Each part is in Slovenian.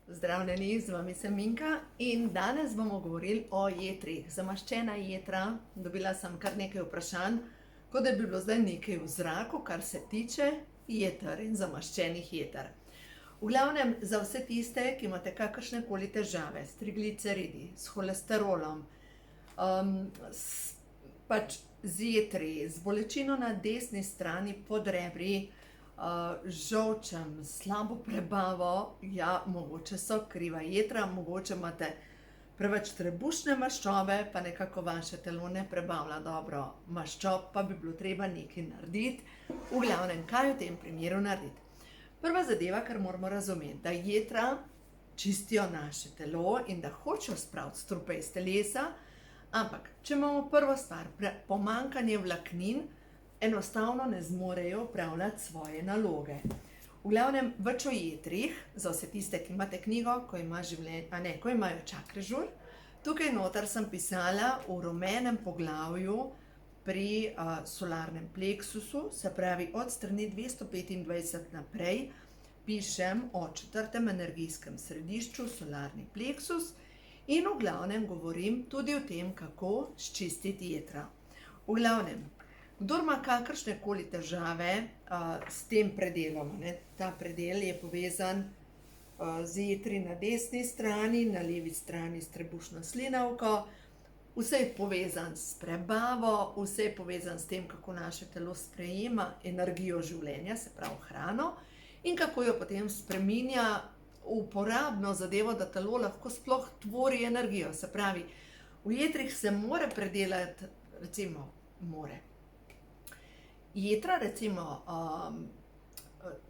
Zdravljeni, z vami sem Minka in danes bomo govorili o jetrih. Zamaščena jetra, dobila sem kar nekaj vprašanj, kot da bi bilo zdaj nekaj v zraku, kar se tiče jeter in zamaščenih jeter. V glavnem, za vse tiste, ki imate kakršnekoli težave s trigliceridi, s holesterolom, z jetri, z bolečino na desni strani pod rebri, žolčem, slabo prebavo, ja, mogoče so kriva jetra, mogoče imate preveč trebušne maščobe, pa nekako vaše telo ne prebavlja dobro maščob, pa bi bilo treba nekaj narediti. V glavnem, kaj v tem primeru narediti? Prva zadeva, kar moramo razumeti, da jetra čistijo naše telo in da hočejo spraviti strupe iz telesa, ampak če imamo prvo stvar, pomanjkanje vlaknin, enostavno ne zmorejo opravljati svoje naloge. V glavnem, več o jetrih, za vse tiste, ki imate knjigo, ko imajo čakre žur, tukaj noter sem pisala v rumenem poglavju pri solarnem pleksusu, se pravi od strani 225 naprej, pišem o 4. energijskem središču, solarni pleksus, in v glavnem govorim tudi o tem, kako sčistiti jetra. V glavnem, kdor ima kakršnekoli težave s tem predelom, ta predel je povezan z jetri na desni strani, na levi strani s trebušno slinavko, vse je povezan s prebavo, vse je povezan s tem, kako naše telo sprejema energijo življenja, se pravi hrano, in kako jo potem spreminja v uporabno zadevo, da telo lahko sploh tvori energijo. Se pravi, v jetrih se more predelati, recimo, jetra, recimo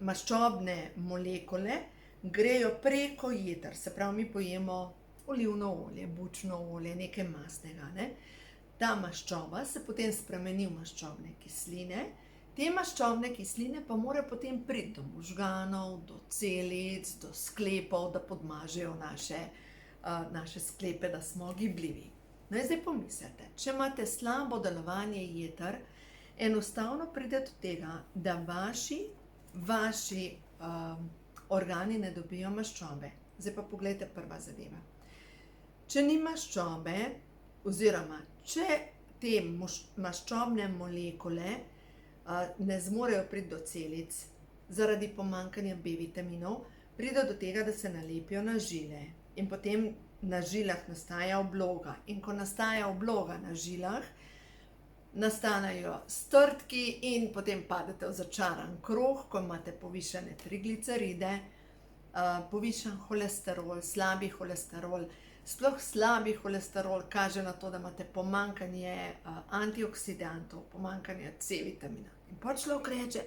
maščobne molekule, grejo preko jeter, se pravi, mi pojemo olivno olje, bučno olje, nekaj mastnega, Ta maščoba se potem spremeni v maščobne kisline, te maščobne kisline pa mora potem priti do možganov, do celic, do sklepov, da podmažejo naše sklepe, da smo gibljivi. No in zdaj pomislite, če imate slabo delovanje jeter, enostavno pride do tega, da vaši organi ne dobijo maščobe. Zdaj pa pogledajte prva zadeva. Če ni maščobe, oziroma če te maščobne molekule ne zmorejo priti do celic, zaradi pomanjkanja B vitaminov, pride do tega, da se nalepijo na žile in potem na žilah nastaja obloga. In ko nastaja obloga na žilah, nastanejo strdki in potem padete v začaran krog, ko imate povišane trigliceride, povišan holesterol, slabi holesterol. Sploh slabi holesterol kaže na to, da imate pomanjkanje antioksidantov, pomanjkanje C vitamina. In potem človek reče,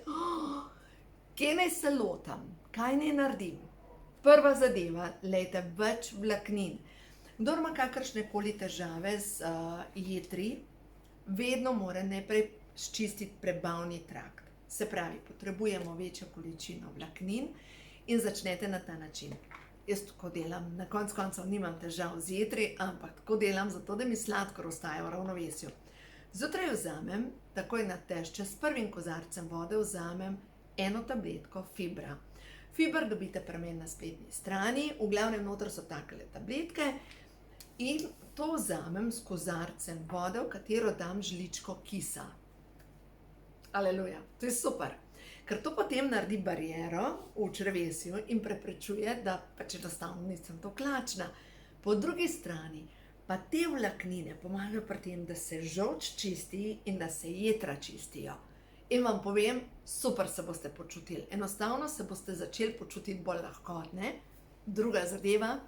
kje naj se lotam, kaj naj naredim? Prva zadeva, lejte, več vlaknin. Kdor ima kakršnekoli težave z jetri, vedno mora najprej sčistiti prebavni trakt. Se pravi, potrebujemo večjo količino vlaknin in začnete na ta način. Jaz tako delam, na koncu koncev nimam težav z jetri, ampak tako delam zato, da mi sladkor ostaja v ravnovesju. Zjutraj vzamem, takoj na tešče, s prvim kozarcem vode vzamem 1 tabletko fibra. Fiber dobite pri meni na spletni strani, v glavnem noter so takele tabletke in to vzamem s kozarcem vode, v katero dam žličko kisa. Aleluja, to je super, ker to potem naredi bariero v črevesju in preprečuje, da pač enostavno nisem to klačna. Po drugi strani pa te vlaknine pomagajo pri tem, da se žolč čisti in da se jetra čistijo. In vam povem, super se boste počutili. Enostavno se boste začeli počutiti bolj lahkotne. Druga zadeva,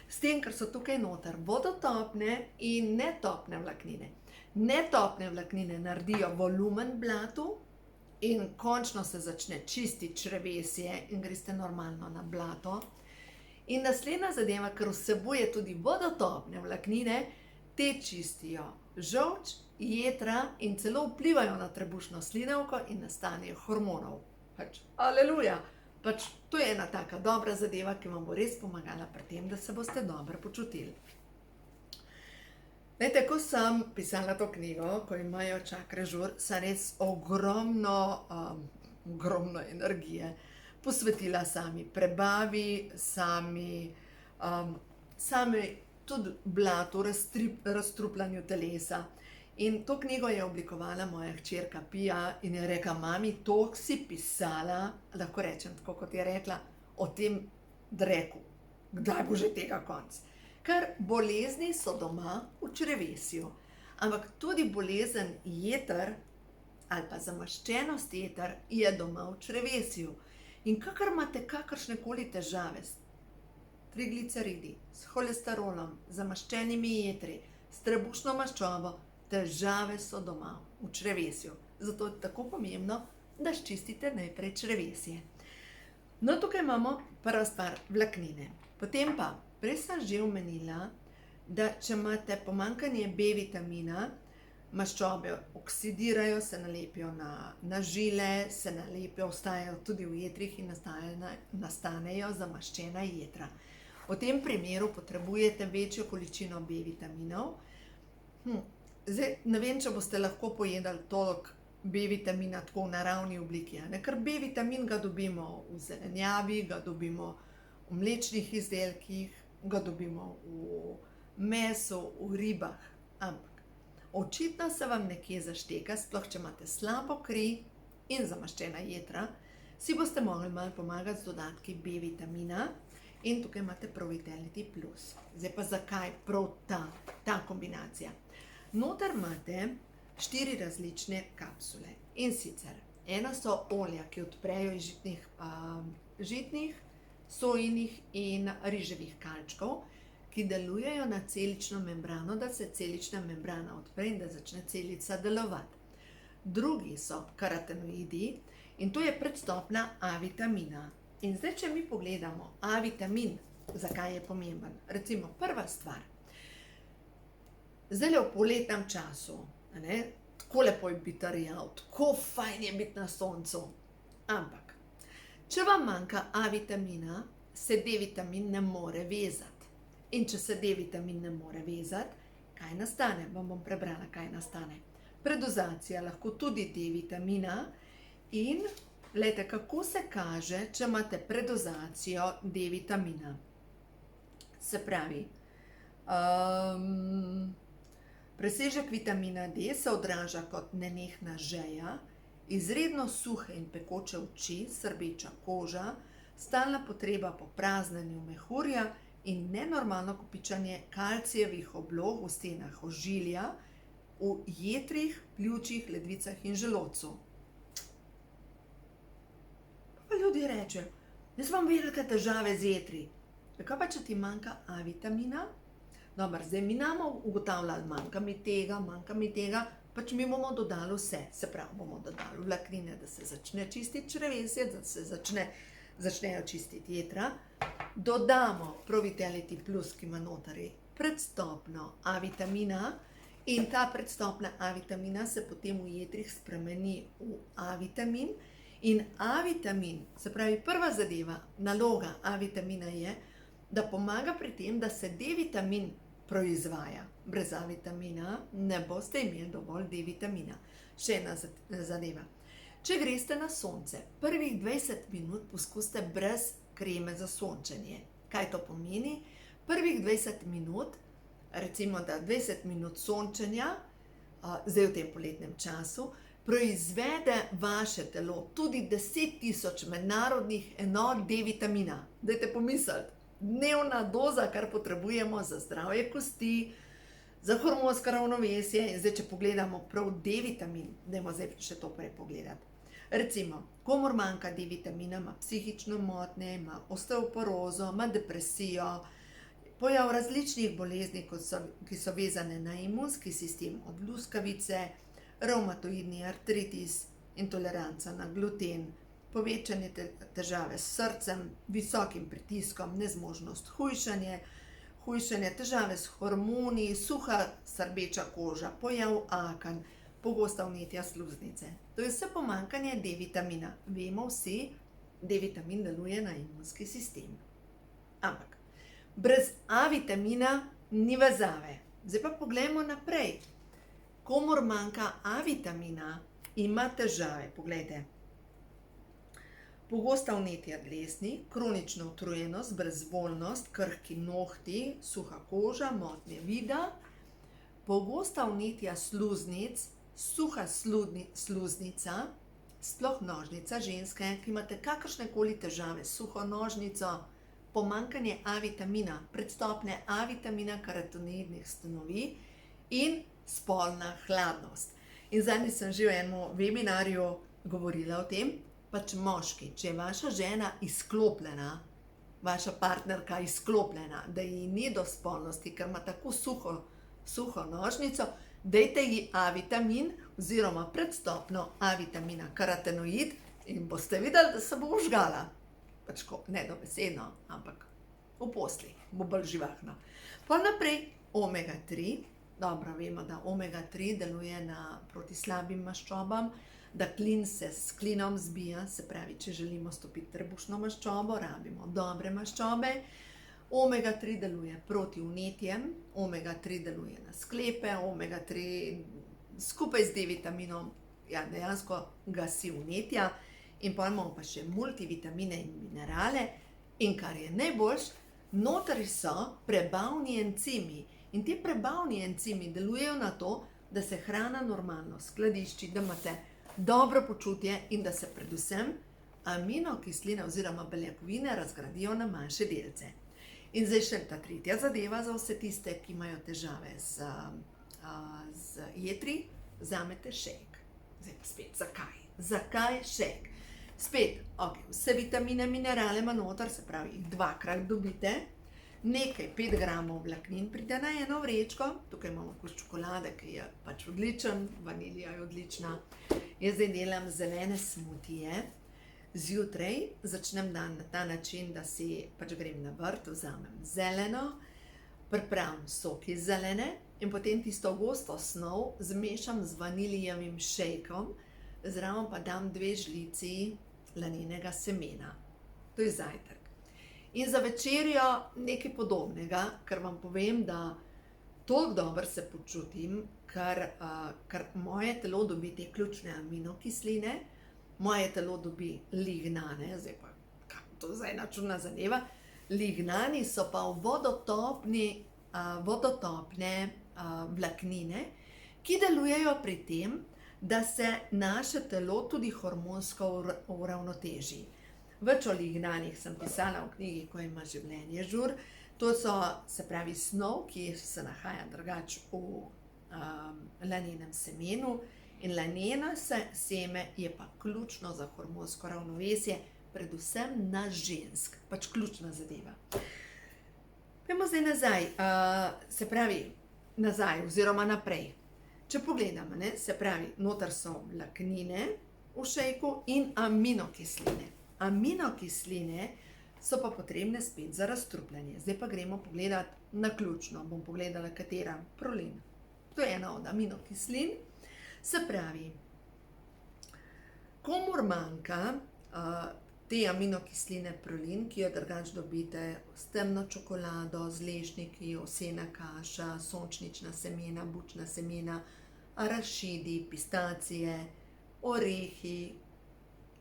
s tem, ker so tukaj noter vodotopne in netopne vlaknine. Netopne vlaknine naredijo volumen blatu in končno se začne čistiti črevesje in greste normalno na blato. In naslednja zadeva, ker vsebuje tudi vodotopne vlaknine, te čistijo žolč, jetra in celo vplivajo na trebušno slinavko in nastanejo hormonov. Aleluja! To je ena taka dobra zadeva, ki vam bo res pomagala pri tem, da se boste dobro počutili. Glejte, ko sem pisala to knjigo, ko imajo čakre žur, sem res ogromno energije posvetila sami prebavi, sami same tudi blato, razstrupljanju telesa. In to knjigo je oblikovala moja hčerka Pija in je rekla: mami, to si pisala, lahko rečem tako, kot je rekla, o tem dreku. Kdaj bo že tega konc? Ker bolezni so doma v črevesju, ampak tudi bolezen jeter ali pa zamaščenost jeter je doma v črevesju. In kakor imate kakršne koli težave s trigliceridi, s holesterolom, zamaščenimi jetri, s trebušno maščobo, težave so doma v črevesju. Zato je tako pomembno, da sčistite najprej črevesje. No, tukaj imamo prva stvar, vlaknine. Potem pa, prej sem že omenila, da če imate pomanjkanje B vitamina, maščobe oksidirajo, se nalepijo na žile, se nalepijo, ostajajo tudi v jetrih in nastanejo zamaščena jetra. V tem primeru potrebujete večjo količino B vitaminov. Zdaj, ne vem, če boste lahko pojedali toliko B vitamina tako v naravni obliki, ker B vitamin ga dobimo v zelenjavi, ga dobimo v mlečnih izdelkih, ga dobimo v mesu, v ribah, ampak očitno se vam nekje zašteka, sploh če imate slabo kri in zamaščena jetra, si boste mogli malo pomagati z dodatki B vitamina in tukaj imate prav Vitality Plus. Zdaj pa zakaj prav ta kombinacija? Noter imate 4 različne kapsule in sicer ena so olja, ki odprejo iz žitnih, sojinih in riževih kalčkov, ki delujejo na celično membrano, da se celična membrana odpre in da začne celica delovati. Drugi so karotenoidi in to je predstopna A vitamina. In zdaj, če mi pogledamo A vitamin, zakaj je pomemben? Recimo, prva stvar. Zdaj v poletnem času, tako lepo je biti rjav, tako fajn je biti na soncu. Ampak, če vam manjka A vitamina, se D vitamin ne more vezati. In če se D vitamin ne more vezati, kaj nastane? Vam bom prebrala, kaj nastane. Predozacija lahko tudi D vitamina in glejte, kako se kaže, če imate predozacijo D vitamina. Se pravi, presežek vitamina D se odraža kot nenehna žeja, izredno suhe in pekoče oči, srbeča koža, stalna potreba po praznjenju mehurja in nenormalno kopičenje kalcijevih oblog v stenah ožilja, v jetrih, pljučih, ledvicah in želodcu. Pa ljudje rečejo: jaz imam velike težave z jetri. Kaj pa, če ti manjka A vitamina? Dobro, zdaj mi namo ugotavljali, manjka mi tega, pač mi bomo dodali vse. Se pravi, bomo dodali vlaknine, da se začne čistiti črevesje, da se začnejo čistiti jetra. Dodamo prav Vitality Plus, ki ima notri predstopno A vitamina in ta predstopna A vitamina se potem v jetrih spremeni v A vitamin. In A vitamin, se pravi prva zadeva, naloga A vitamina je, da pomaga pri tem, da se D vitamin proizvaja. Brez A vitamina ne boste imeli dovolj D vitamina. Še ena zadeva. Če greste na sonce, prvih 20 minut poskusite brez kreme za sončenje. Kaj to pomeni? Prvih 20 minut, recimo da 20 minut sončenja, zdaj v tem poletnem času, proizvede vaše telo tudi 10.000 mednarodnih enot D vitamina. Dajte pomisliti. Dnevna doza, kar potrebujemo za zdravje kosti, za hormonsko ravnovesje. In zdaj, če pogledamo prav D vitamin, dajmo zdaj še to prej pogledati. Recimo, komur manjka D vitamina, ima psihično motnje, ima osteoporozo, ima depresijo, pojav različnih bolezni, ki so vezane na imunski sistem, od luskavice, revmatoidni artritis, intoleranca na gluten, povečanje težave s srcem, visokim pritiskom, nezmožnost hujšanje, težave s hormoni, suha srbeča koža, pojav aken, pogosta vnetja sluznice. To je vse pomanjkanje D vitamina. Vemo vsi, D vitamin deluje na imunski sistem. Ampak, brez A vitamina ni vezave. Zdaj pa poglejmo naprej. Komur manjka A vitamina, ima težave. Poglejte. Pogosta vnetja dlesni, kronična utrujenost, brezvoljnost, krhki nohti, suha koža, motnje vida, pogosta vnetja sluznic, suha sluznica, sploh nožnica, ženske, ki imate kakršnekoli težave s suho nožnico, pomanjkanje A vitamina, predstopnje A vitamina, karotenoidnih snovi in spolna hladnost. In zadnjič sem že v enem webinarju govorila o tem, pač moški, če je vaša žena izklopljena, vaša partnerka izklopljena, da ji ni do spolnosti, ker ima tako suho nožnico, dajte ji A vitamin oziroma predstopno A vitamina, karotenoid in boste videli, da se bo užgala. Pač ne dobesedno, ampak v posli bo bolj živahna. Pol naprej omega 3, dobro vemo, da omega 3 deluje proti slabim maščobam, da klin se s klinom zbija, se pravi, če želimo stopiti trebušno maščobo, rabimo dobre maščobe. Omega 3 deluje proti vnetjem, omega 3 deluje na sklepe, omega 3 skupaj z D vitaminom dejansko gasi vnetja. In pa imamo pa še multivitamine in minerale. In kar je najboljš, notri so prebavni encimi. In ti prebavni encimi delujejo na to, da se hrana normalno skladišči, da imate dobro počutje in da se predvsem aminokisline oziroma beljakovine razgradijo na manjše delce. In zdaj še ta tretja zadeva za vse tiste, ki imajo težave z jetri, vzamete šejk. Zdaj pa spet, zakaj? Zakaj šejk? Spet, vse vitamine, minerale ima noter, se pravi, jih dvakrat dobite, nekaj 5 gramov vlaknin pride na eno vrečko, tukaj imamo kos čokolade, ki je pač odličen, vanilija je odlična. Jaz zdaj delam zelene smutije, zjutraj začnem dan na ta način, da si pač grem na vrt, vzamem zeleno, pripravim sok iz zelene in potem tisto gosto snov zmešam z vanilijevim šejkom, zraven pa dam 2 žlici lanenega semena. To je zajtrk. In za večerjo nekaj podobnega, ker vam povem, da toliko dobro se počutim, ker moje telo dobi te ključne aminokisline, moje telo dobi lignane, zdaj pa, to je ena čudna zadeva, lignani so pa vodotopne vlaknine, ki delujejo pri tem, da se naše telo tudi hormonsko uravnoteži. Več o lignanih sem pisala v knjigi, Ko ima življenje žur. To so, se pravi, snov, ki se nahaja drugače v lanenem semenu. In laneno seme je pa ključno za hormonsko ravnovesje, predvsem na žensk, pač ključna zadeva. Pojdimo zdaj nazaj, se pravi, nazaj oziroma naprej. Če pogledamo, se pravi, noter so vlaknine v šejku in aminokisline. Aminokisline so pa potrebne spet za razstrupljanje. Zdaj pa gremo pogledati na ključno. Bom pogledala, katera. Prolin. To je ena od aminokislin. Se pravi, komur manjka te aminokisline prolin, ki jo drugače dobite s temno čokolado, z lešniki, ovsena kaša, sončnična semena, bučna semena, arašidi, pistacije, orehi,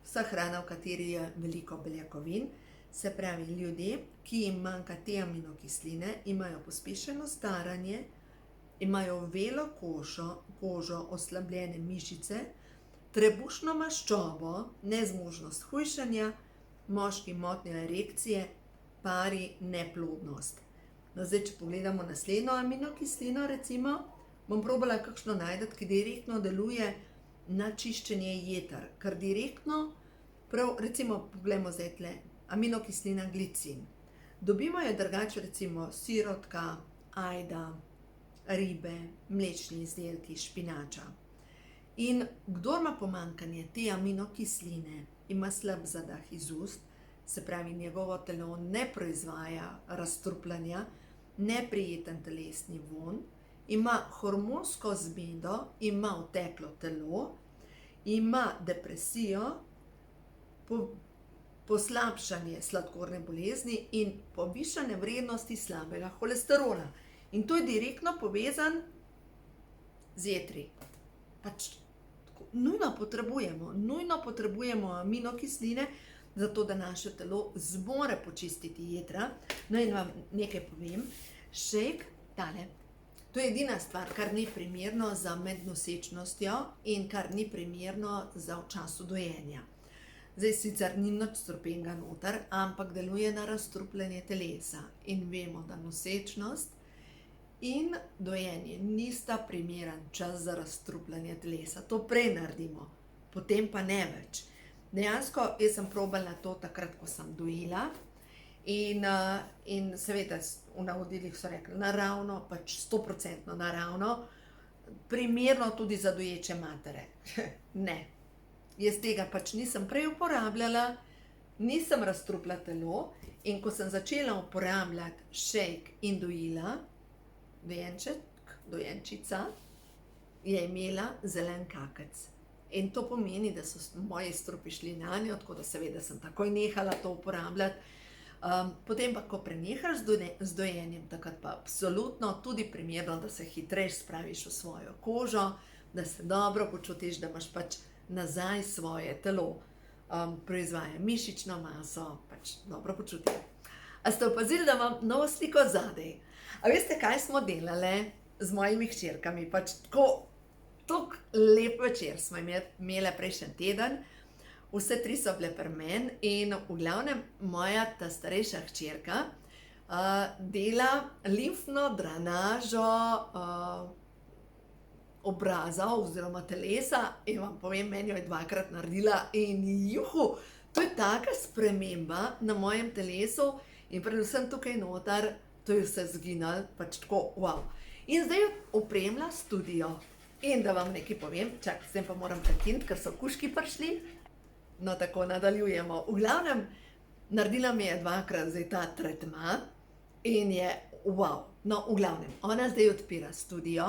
vsa hrana, v kateri je veliko beljakovin. Se pravi, ljudje, ki jim manjka te aminokisline, imajo pospešeno staranje, imajo velo kožo, oslabljene mišice, trebušno maščobo, nezmožnost hujšanja, moški motnje erekcije, pari neplodnost. No, zdaj, če pogledamo naslednjo aminokislino, recimo, bom probala kakšno najti, ki direktno deluje na čiščenje jeter, ker direktno, prav, recimo, pogledamo zdaj tle, aminokislina glicin. Dobimo jo drugače, recimo, sirotka, ajda, ribe, mlečni izdelki, špinača. In kdor ima pomanjkanje te aminokisline, ima slab zadah iz ust, se pravi, njegovo telo ne proizvaja razstrupljanja, neprijeten telesni vonj, ima hormonsko zmedo, ima oteklo telo, ima depresijo, poslabšanje sladkorne bolezni in povišane vrednosti slabega holesterola. In to je direktno povezan z jetri. Pač nujno potrebujemo aminokisline, zato da naše telo zmore počistiti jedra. No in vam nekaj povem, šejk, tale, to je edina stvar, kar ni primerno za med nosečnostjo in kar ni primerno za v času dojenja. Zdaj sicer ni nič strupenega noter, ampak deluje na razstrupljanje telesa in vemo, da nosečnost in dojenje nista primeren čas za razstrupljanje telesa. To prej naredimo, potem pa ne več. Dejansko, jaz sem probala to takrat, ko sem dojila in seveda v navodilih so rekli naravno, pač 100% naravno, primerno tudi za doječe matere. Ne. Jaz tega pač nisem prej uporabljala, nisem razstrupila telo in ko sem začela uporabljati šejk in dojila, dojenčica je imela zelen kakec. In to pomeni, da so moji strupi šli nanjo, tako da seveda sem takoj nehala to uporabljati. Potem pa, ko prenehaš z dojenjem, takrat pa absolutno tudi primerno, da se hitreje spraviš v svojo kožo, da se dobro počutiš, da imaš pač nazaj svoje telo, proizvaja mišično maso, pač dobro počutje. A ste opazili, da imam novo sliko zadaj? A veste, kaj smo delale z mojimi hčerkami? Pač tako lep večer smo imele prejšnji teden, vse tri so bile pri meni in v glavnem moja ta starejša hčerka dela limfno drenažo obraza oziroma telesa in vam povem, meni jo je 2-krat naredila in juhu, to je taka sprememba na mojem telesu in predvsem tukaj noter, to je vse zginalo, pač tako, wow. In zdaj jo opremila studio. In da vam nekaj povem, čak, s tem pa moram prekiniti, ker so kužki prišli. No, tako nadaljujemo. V glavnem, naredila mi je 2-krat zdaj ta tretma in je wow. No, v glavnem, ona zdaj odpira studio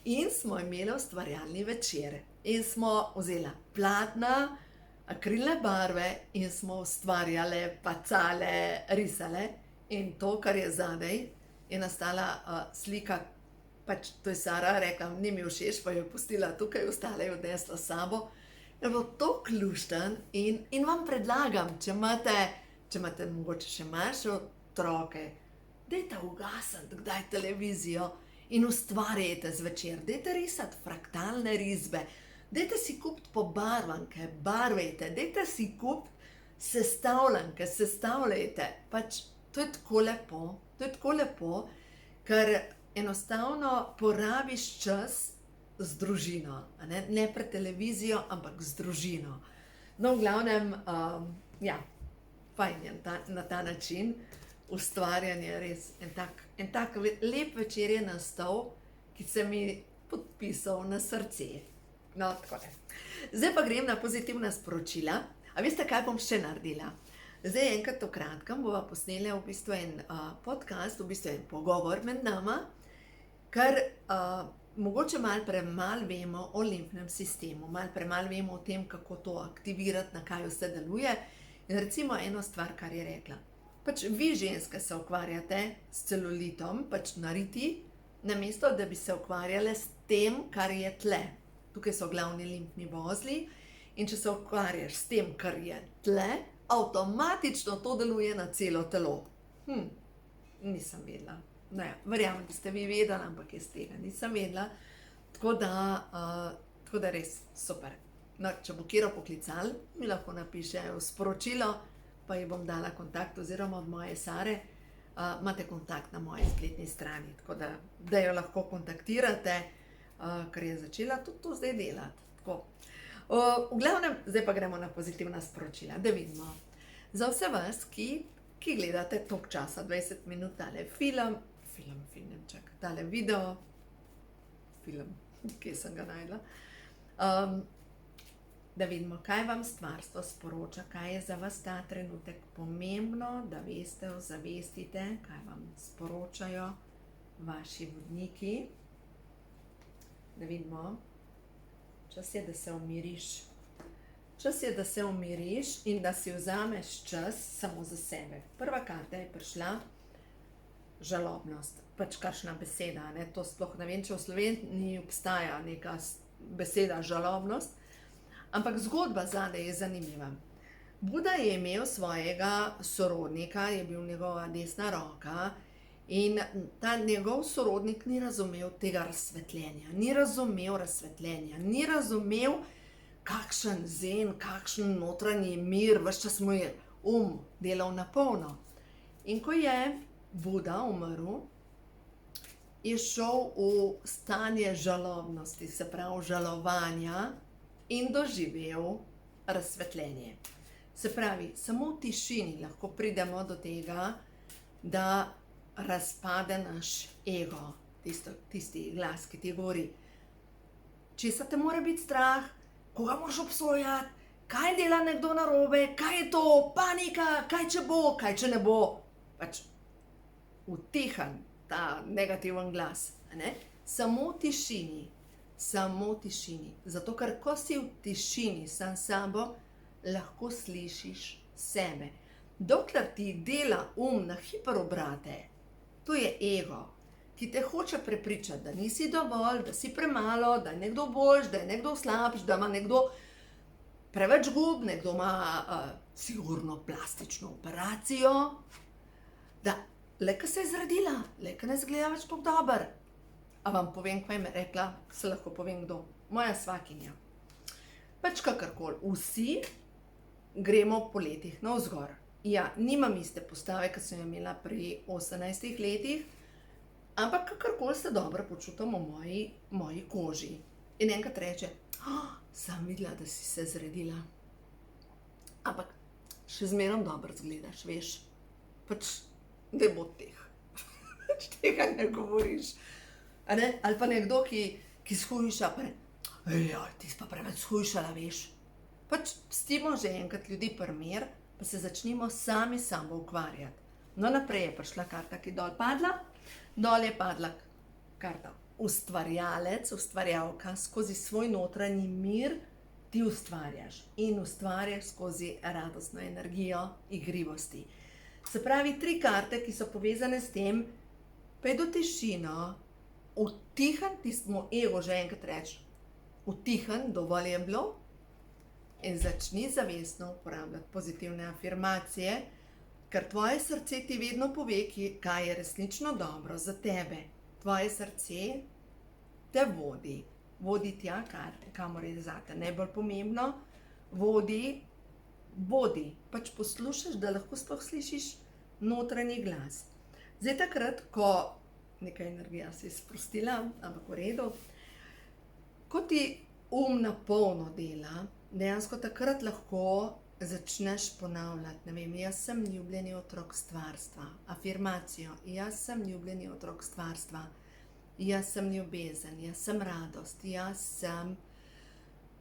in smo imeli ustvarjalni večer. In smo vzela platna, akrilne barve in smo ustvarjale, pacale, risale. In to, kar je zadaj, je nastala slika, pač to je Sara rekla, ni mi všeč, pa jo je pustila tukaj, ostale je odnesla s sabo. Je bilo to lušten in vam predlagam, če imate mogoče še manjše otroke, dajte ugasniti kdaj televizijo in ustvarjajte zvečer, dajte risati fraktalne risbe, dajte si kupiti pobarvanke, barvajte, dajte si kupiti sestavljanke, sestavljajte, pač to je tako lepo, ker enostavno porabiš čas z družino, ne pred televizijo, ampak z družino. No, v glavnem, ja, fajn je na ta način ustvarjanje res en tak lep večer je nastal, ki se mi podpisal na srce. No, tako ne. Zdaj pa grem na pozitivna sporočila. A veste, kaj bom še naredila? Zdaj enkrat v kratkem bova posneli v bistvu en podcast, v bistvu en pogovor med nama, ker mogoče malo premalo vemo o limfnem sistemu, malo premalo vemo o tem, kako to aktivirati, na kaj vse deluje. In recimo eno stvar, kar je rekla. Pač vi ženske se ukvarjate s celulitom, pač nariti, namesto da bi se ukvarjale s tem, kar je tle. Tukaj so glavni limfni vozli in če se ukvarjaš s tem, kar je tle, avtomatično to deluje na celo telo. Nisem vedela. Ne, verjamem, da ste vi vedeli, ampak jaz tega nisem vedela. Tako da res super. No, če bo kjero poklicali, mi lahko napišejo sporočilo, pa ji bom dala kontakt oziroma od moje Sare. Imate kontakt na moji spletni strani, tako da jo lahko kontaktirate, ker je začela tudi to zdaj delati. Tako. V glavnem, zdaj pa gremo na pozitivna sporočila, da vidimo. Za vse vas, ki gledate toliko časa, 20 minut, tale tale video, kje sem ga najdla, da vidimo, kaj vam stvarstvo sporoča, kaj je za vas ta trenutek pomembno, da veste, ozavestite, kaj vam sporočajo vaši vodniki. Da vidimo, čas je, da se umiriš. Čas je, da se umiriš in da si vzameš čas samo za sebe. Prva karta je prišla žalobnost. Pač kakšna beseda, ne? To sploh ne vem, če v Sloveniji obstaja neka beseda žalobnost, ampak zgodba zadaj je zanimiva. Buda je imel svojega sorodnika, je bil njegova desna roka in ta njegov sorodnik ni razumel tega razsvetljenja, ni razumel, kakšen zen, kakšen notranji mir, ves čas mu je delal na polno. In ko je Buda umrl, je šel v stanje žalobnosti, se pravi žalovanja in doživel razsvetljenje. Se pravi, samo v tišini lahko pridemo do tega, da razpade naš ego, tisti glas, ki ti govori, česa te mora biti strah, koga moraš obsojati, kaj dela nekdo narobe, kaj je to, panika, kaj če bo, kaj če ne bo. Pač utihan ta negativen glas, ne? Samo v tišini, zato ker ko si v tišini sam s sabo, lahko slišiš sebe. Dokler ti dela na hiperobrate, to je ego, ki te hoče prepričati, da nisi dovolj, da si premalo, da je nekdo boljš, da je nekdo slabš, da ima nekdo preveč gub, nekdo ima sigurno plastično operacijo, da leka se je zredila, leka ne izgleda več tako dober. A vam povem, kaj mi je rekla, se lahko povem kdo, moja svakinja. Pač kakorkoli, vsi gremo po letih navzgor. Ja, nimam iste postave, kot sem jo imela pri 18 letih, ampak kakorkoli se dobro počutim v moji koži. In enkrat reče, sem videla, da si se zredila. Ampak še zmerom dobro izgledaš, veš. Pač ne bo teh. Tega ne govoriš. Ali pa nekdo, ki shujša, pa ne, ti si pa preveč shujšala, veš. Pač pustimo že enkrat ljudi primer, pa se začnimo sami sabo ukvarjati. No, naprej je prišla karta, ki dol padla. Dol je padla karta ustvarjalec, ustvarjalka, skozi svoj notranji mir ti ustvarjaš. In ustvarjaš skozi radostno energijo igrivosti. Se pravi, 3 karte, ki so povezane s tem, pojdi v tišino, utihan, tistemu ego že enkrat reči, utihan, dovolj je bilo, in začni zavestno uporabljati pozitivne afirmacije, ker tvoje srce ti vedno pove, kaj je resnično dobro za tebe. Tvoje srce te vodi tja, kamor je zate najbolj pomembno, vodi, pač poslušaš, da lahko sploh slišiš notranji glas. Zdaj takrat, ko neka energija se je sprostila, ampak v redu, ko ti na polno dela, dejansko takrat lahko začneš ponavljati, ne vem, jaz sem ljubljeni otrok stvarstva, afirmacijo, jaz sem ljubljeni otrok stvarstva, jaz sem ljubezen, jaz sem radost, jaz sem,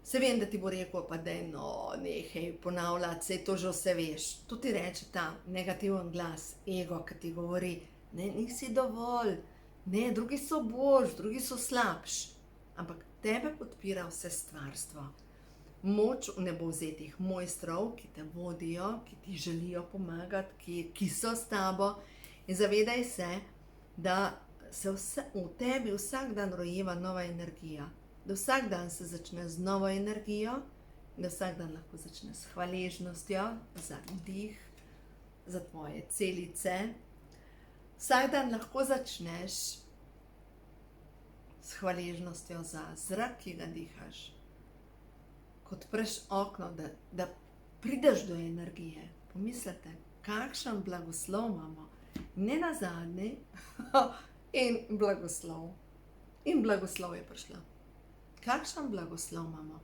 se vem, da ti bo rekel, pa daj no, nehaj ponavljati, saj to že vse veš. To ti reče ta negativen glas, ego, ki ti govori, ne, nisi dovolj, ne, drugi so boljši, drugi so slabši, ampak tebe podpira vse stvarstvo. Moč v nebovzetih mojstrov, ki te vodijo, ki ti želijo pomagati, ki so s tabo. In zavedaj se, da se v tebi vsak dan rojeva nova energija, da vsak dan se začne z novo energijo, da vsak dan lahko začne s hvaležnostjo za dih, za tvoje celice. Vsak dan lahko začneš s hvaležnostjo za zrak, ki ga dihaš. Ko odpreš okno, da prideš do energije, pomislite, kakšen blagoslov imamo. Ne nazadnje, in blagoslov. In blagoslov je prišla. Kakšen blagoslov imamo.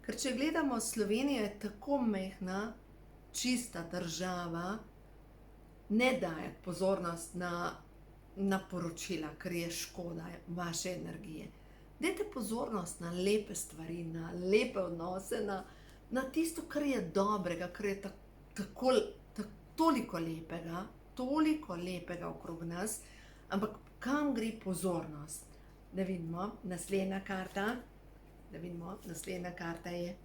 Ker če gledamo, Slovenija je tako majhna, čista država, ne dajati pozornost na poročila, ker je škoda vaše energije. Dajte pozornost na lepe stvari, na lepe odnose, na tisto, kar je dobrega, kar je toliko lepega okrog nas, ampak kam gre pozornost? Da vidimo, naslednja karta je,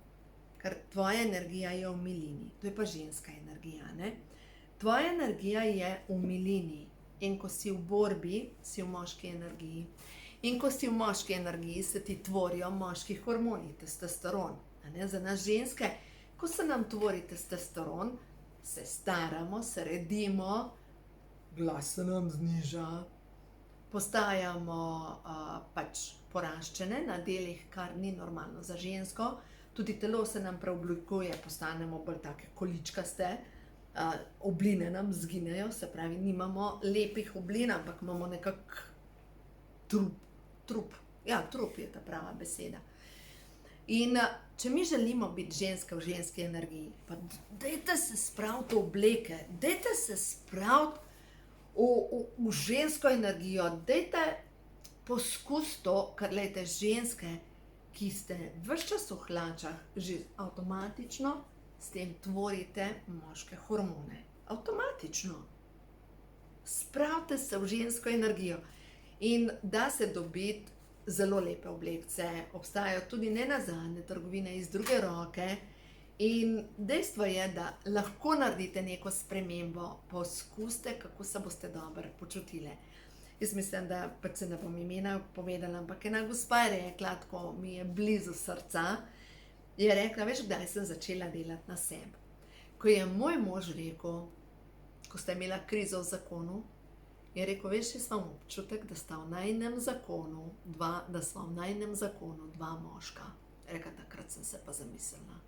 ker tvoja energija je v milini, to je pa ženska energija, ne? Tvoja energija je v milini in ko si v borbi, si v moški energiji. In ko si v moški energiji, se ti tvorijo moški hormoni, testosteron. Za nas ženske, ko se nam tvori testosteron, se staramo, se redimo, glas se nam zniža, postajamo pač poraščene na delih, kar ni normalno za žensko, tudi telo se nam preoblikuje, postanemo bolj take količkaste, obline nam zginejo, se pravi, nimamo lepih oblin, ampak imamo nekak trup. Ja, trup je ta prava beseda. In če mi želimo biti ženska v ženski energiji, pa dajte se spraviti v obleke, dajte se spraviti v žensko energijo, dajte poskusiti to, ker glejte, ženske, ki ste ves čas v hlačah, že avtomatično s tem tvorite moške hormone. Avtomatično. Spravite se v žensko energijo in da se dobiti zelo lepe oblekce, obstajajo tudi nenazadnje trgovine iz druge roke in dejstvo je, da lahko naredite neko spremembo, poskusite, kako se boste dobro počutile. Jaz mislim, da pač se ne bom imena povedala, ampak ena gospa je rekla, tako mi je blizu srca, je rekla, veš, kdaj sem začela delati na sebi. Ko je moj mož rekel, ko sta imela krizo v zakonu, je rekel, veš, jaz imam občutek, da sta v najinem zakonu dva moška. Rekla, takrat sem se pa zamislila.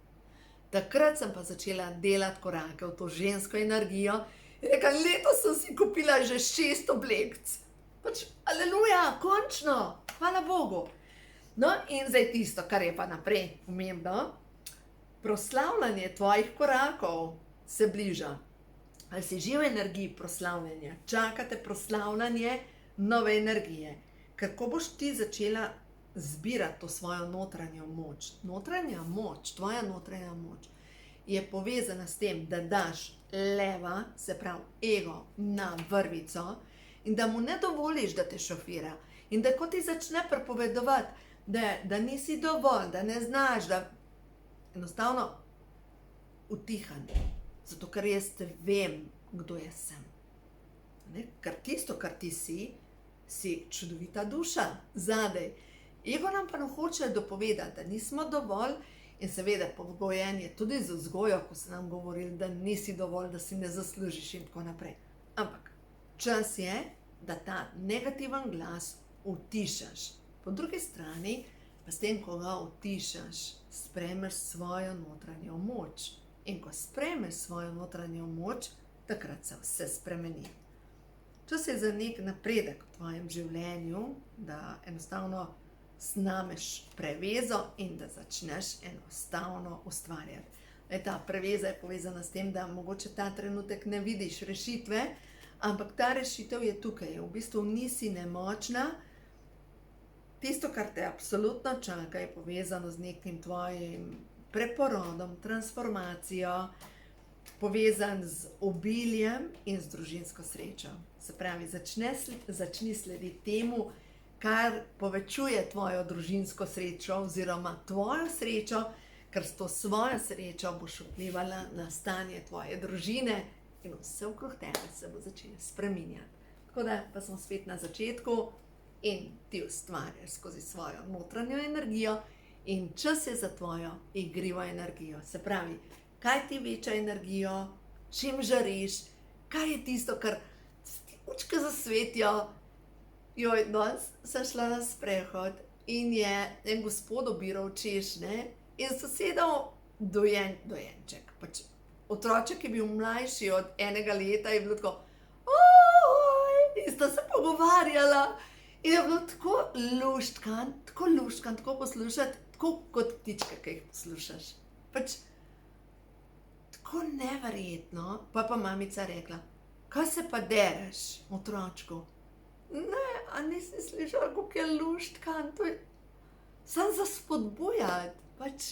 Takrat sem pa začela delati korake v to žensko energijo. Rekla, letos sem si kupila že 6 oblekc. Pač, aleluja, končno, hvala Bogu. No, in zdaj tisto, kar je pa naprej pomembno, proslavljanje tvojih korakov se bliža. Ali si že v energiji proslavljanja, čakate proslavljanje nove energije. Ker ko boš ti začela zbirati to svojo notranjo moč, tvoja notranja moč, je povezana s tem, da daš leva, se pravi ego, na vrvico in da mu ne dovoliš, da te šofira. In da ko ti začne prepovedovati, da nisi dovolj, da ne znaš, da enostavno utihanje. Zato, ker jaz vem, kdo jaz sem. Ker tisto, kar ti si čudovita duša, zadaj. Ego nam pa ne hoče dopovedati, da nismo dovolj in seveda pogojenje tudi z vzgojo, ko se nam govorili, da nisi dovolj, da si ne zaslužiš in tako naprej. Ampak čas je, da ta negativen glas utišaš. Po drugi strani, pa s tem, ko ga utišaš, sprejmeš svojo notranjo moč. In ko sprejmeš svojo notranjo moč, takrat se vse spremeni. Čas je za nek napredek v tvojem življenju, da enostavno snameš prevezo in da začneš enostavno ustvarjati. Ta preveza je povezana s tem, da mogoče ta trenutek ne vidiš rešitve, ampak ta rešitev je tukaj. V bistvu nisi nemočna. Tisto, kar te absolutno čaka, je povezano z nekim tvojim preporodom, transformacijo, povezan z obiljem in z družinsko srečo. Se pravi, začni slediti temu, kar povečuje tvojo družinsko srečo oziroma tvojo srečo, ker s to svojo srečo boš vplivala na stanje tvoje družine in vse okrog tebe se bo začelo spreminjati. Tako da pa smo spet na začetku in ti ustvarjaš skozi svojo notranjo energijo in čas je za tvojo igrivo energijo. Se pravi, kaj ti veča energijo, čim žariš, kaj je tisto, kar ti očke zasvetijo. Joj, danes sem šla na sprehod in je en gospod obiral češnje in sosedov dojenček. Pač otroček je bil mlajši od 1 leta in je bilo tako, oj, in sta se pogovarjala. In je bilo tako luštkan, tako poslušati, tako kot ptičke, ki jih poslušaš. Pač tako neverjetno. Pa mamica rekla, kaj se pa dereš, otročku? Ne, a nisi slišala, kako je luštkan, to je samo za spodbujati. Pač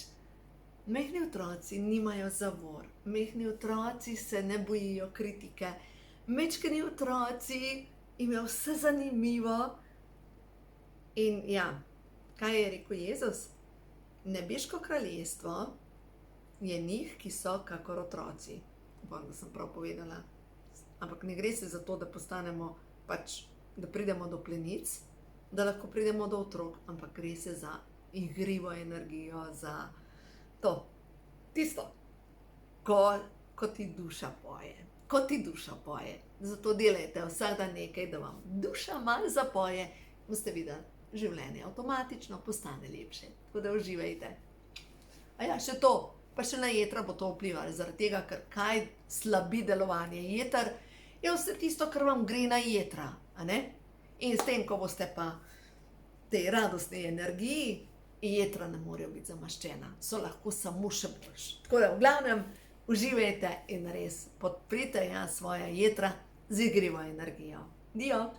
majhni otroci nimajo zavor, majhni otroci se ne bojijo kritike, majčkeni otroci jim je vse zanimivo. In ja, kaj je rekel Jezus? Nebeško kraljestvo je njih, ki so kakor otroci. Upam, da sem prav povedala. Ampak ne gre se za to, da postanemo pač, da pridemo do plenic, da lahko pridemo do otrok, ampak gre se za igrivo energijo, za to, tisto, ko ti duša poje. Ko ti duša poje. Zato delajte vsak dan nekaj, da vam duša malo zapoje. Boste videli, življenje avtomatično postane lepše. Tako da uživajte. A ja, še to, pa še na jetra bo to vplivalo, zaradi tega, ker kaj slabi delovanje jeter, je vse tisto, kar vam gre na jetra, a ne? In s tem, ko boste pa tej radostni energiji, jetra ne morejo biti zamaščena, so lahko samo še boljše. Tako da v glavnem uživajte in res podprite svoja jetra z igrivo energijo. Dio!